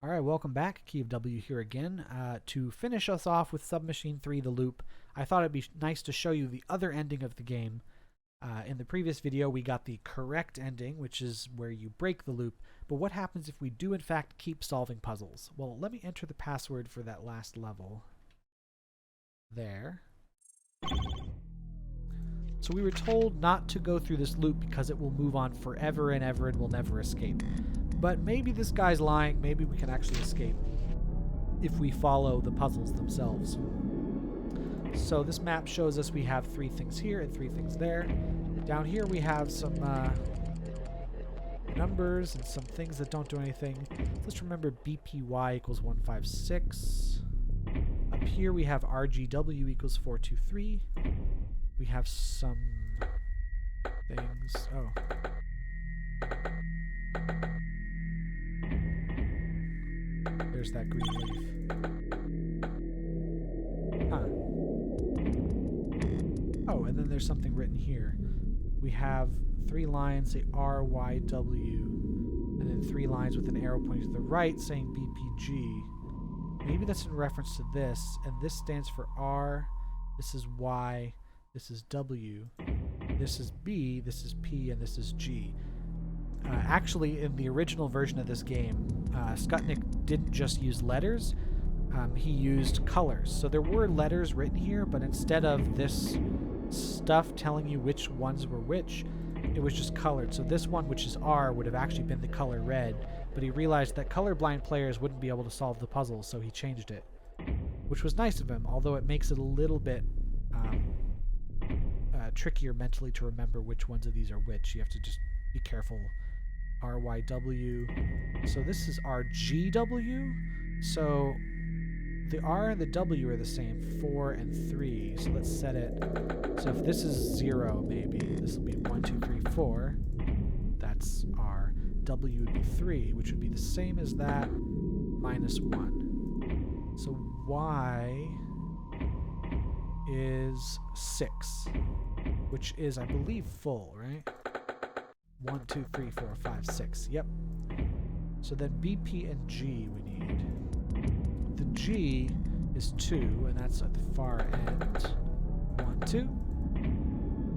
All right, welcome back. Key of W here again. To finish us off with Submachine 3, The Loop, I thought it'd be nice to show you the other ending of the game. In the previous video, we got the correct ending, which is where you break the loop. But what happens if we do, in fact, keep solving puzzles? Well, let me enter the password for that last level. There. So we were told not to go through this loop because it will move on forever and ever and we'll never escape. But maybe this guy's lying. Maybe we can actually escape if we follow the puzzles themselves. So this map shows us we have 3 things here and 3 things there. Down here we have some numbers and some things that don't do anything. Let's remember BPY equals 156. Up here we have RGW equals 423. We have some things. Oh. There's that green leaf. Huh. Oh, and then there's something written here. We have 3 lines, say R, Y, W, and then 3 lines with an arrow pointing to the right saying BPG. Maybe that's in reference to this, and this stands for R, this is Y, this is W, this is B, this is P, and this is G. Actually, in the original version of this game, Skutnik didn't just use letters, he used colors. So there were letters written here, but instead of this stuff telling you which ones were which, it was just colored. So this one, which is R, would have actually been the color red, but he realized that colorblind players wouldn't be able to solve the puzzle, so he changed it, which was nice of him, although it makes it a little bit trickier mentally to remember which ones of these are which. You have to just be careful. RYW. So this is RGW. So the R and the W are the same, 4 and 3. So let's set it. So if this is 0, maybe this will be 1, 2, 3, 4. That's R. W would be 3, which would be the same as that minus 1. So Y is 6, which is, I believe, full, right? 1, 2, 3, 4, 5, 6. Yep. So then BP and G we need. The G is 2, and that's at the far end. 1, 2.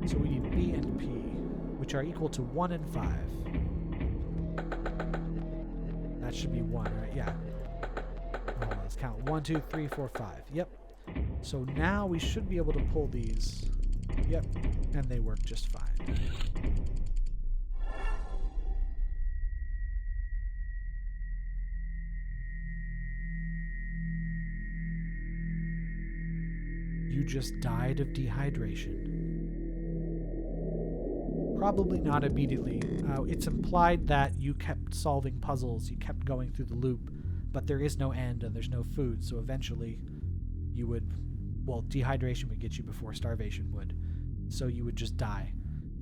So we need B and P, which are equal to 1 and 5. That should be 1, right? Yeah. Hold on, let's count. 1, 2, 3, 4, 5. Yep. So now we should be able to pull these. Yep. And they work just fine. You just died of dehydration. Probably not immediately. It's implied that you kept solving puzzles, you kept going through the loop, but there is no end and there's no food, so eventually you would, well, dehydration would get you before starvation would. So you would just die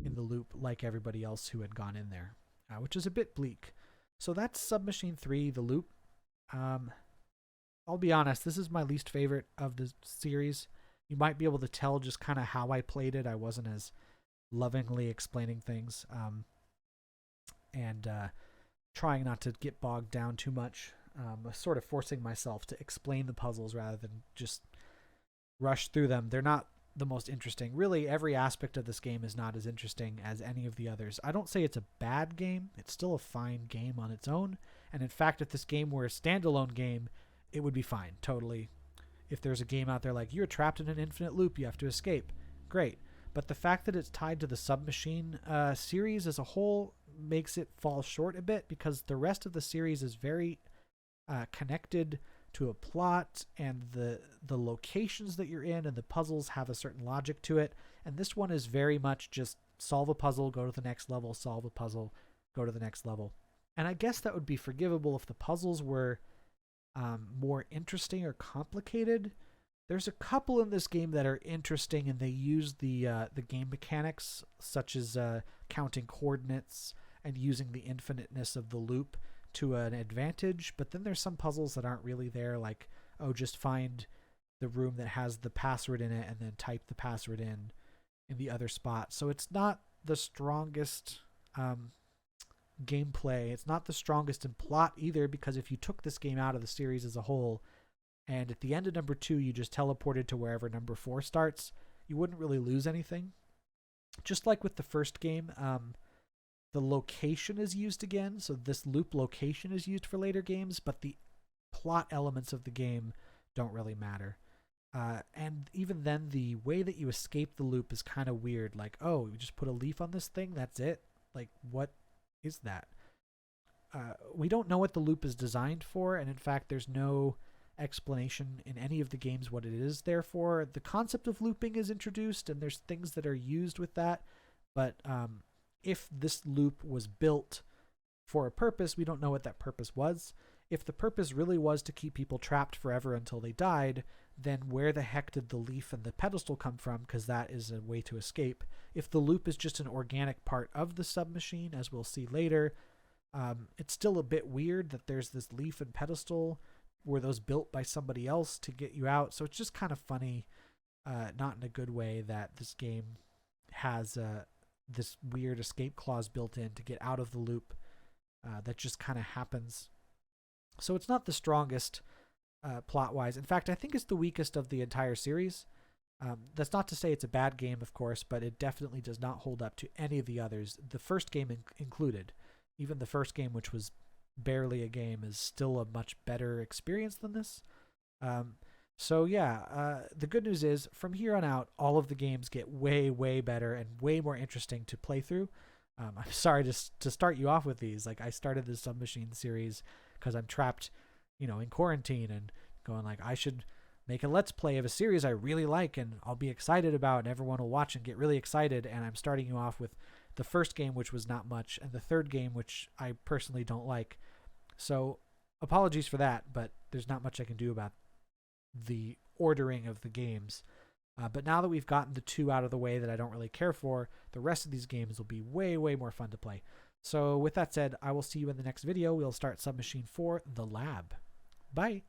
in the loop like everybody else who had gone in there, which is a bit bleak. So that's Submachine 3, The Loop. I'll be honest, this is my least favorite of the series. You might be able to tell just kind of how I played it. I wasn't as lovingly explaining things and trying not to get bogged down too much. Sort of forcing myself to explain the puzzles rather than just rush through them. They're not the most interesting. Really, every aspect of this game is not as interesting as any of the others. I don't say it's a bad game. It's still a fine game on its own. And in fact, if this game were a standalone game, it would be fine, totally. If there's a game out there like, you're trapped in an infinite loop, you have to escape. Great. But the fact that it's tied to the Submachine series as a whole makes it fall short a bit, because the rest of the series is very connected to a plot, and the locations that you're in and the puzzles have a certain logic to it. And this one is very much just solve a puzzle, go to the next level, solve a puzzle, go to the next level. And I guess that would be forgivable if the puzzles were more interesting or complicated. There's a couple in this game that are interesting, and they use the game mechanics, such as counting coordinates and using the infiniteness of the loop to an advantage. But then there's some puzzles that aren't really there, like, oh, just find the room that has the password in it and then type the password in the other spot. So it's not the strongest gameplay. It's not the strongest in plot either, because if you took this game out of the series as a whole, and at the end of number 2 you just teleported to wherever number 4 starts, you wouldn't really lose anything. Just like with the first game, the location is used again, so this loop location is used for later games, but the plot elements of the game don't really matter. And even then, the way that you escape the loop is kind of weird. Like, oh, you just put a leaf on this thing, that's it? Like, what is that? We don't know what the loop is designed for, and in fact, there's no explanation in any of the games what it is there for. The concept of looping is introduced, and there's things that are used with that, but if this loop was built for a purpose, we don't know what that purpose was. If the purpose really was to keep people trapped forever until they died, then where the heck did the leaf and the pedestal come from? Because that is a way to escape. If the loop is just an organic part of the submachine, as we'll see later, it's still a bit weird that there's this leaf and pedestal. Were those built by somebody else to get you out? So it's just kind of funny, not in a good way, that this game has this weird escape clause built in to get out of the loop that just kind of happens. So it's not the strongest plot-wise. In fact, I think it's the weakest of the entire series. That's not to say it's a bad game, of course, but it definitely does not hold up to any of the others, the first game included. Even the first game, which was barely a game, is still a much better experience than this. So yeah, the good news is from here on out, all of the games get way, way better and way more interesting to play through. I'm sorry to start you off with these. Like, I started the Submachine series because I'm trapped, in quarantine, and going like, I should make a let's play of a series I really like and I'll be excited about, and everyone will watch and get really excited. And I'm starting you off with the first game, which was not much, and the third game, which I personally don't like. So apologies for that, but there's not much I can do about the ordering of the games. But now that we've gotten the 2 out of the way that I don't really care for, the rest of these games will be way, way more fun to play. So with that said, I will see you in the next video. We'll start Submachine 4, The Lab. Bye.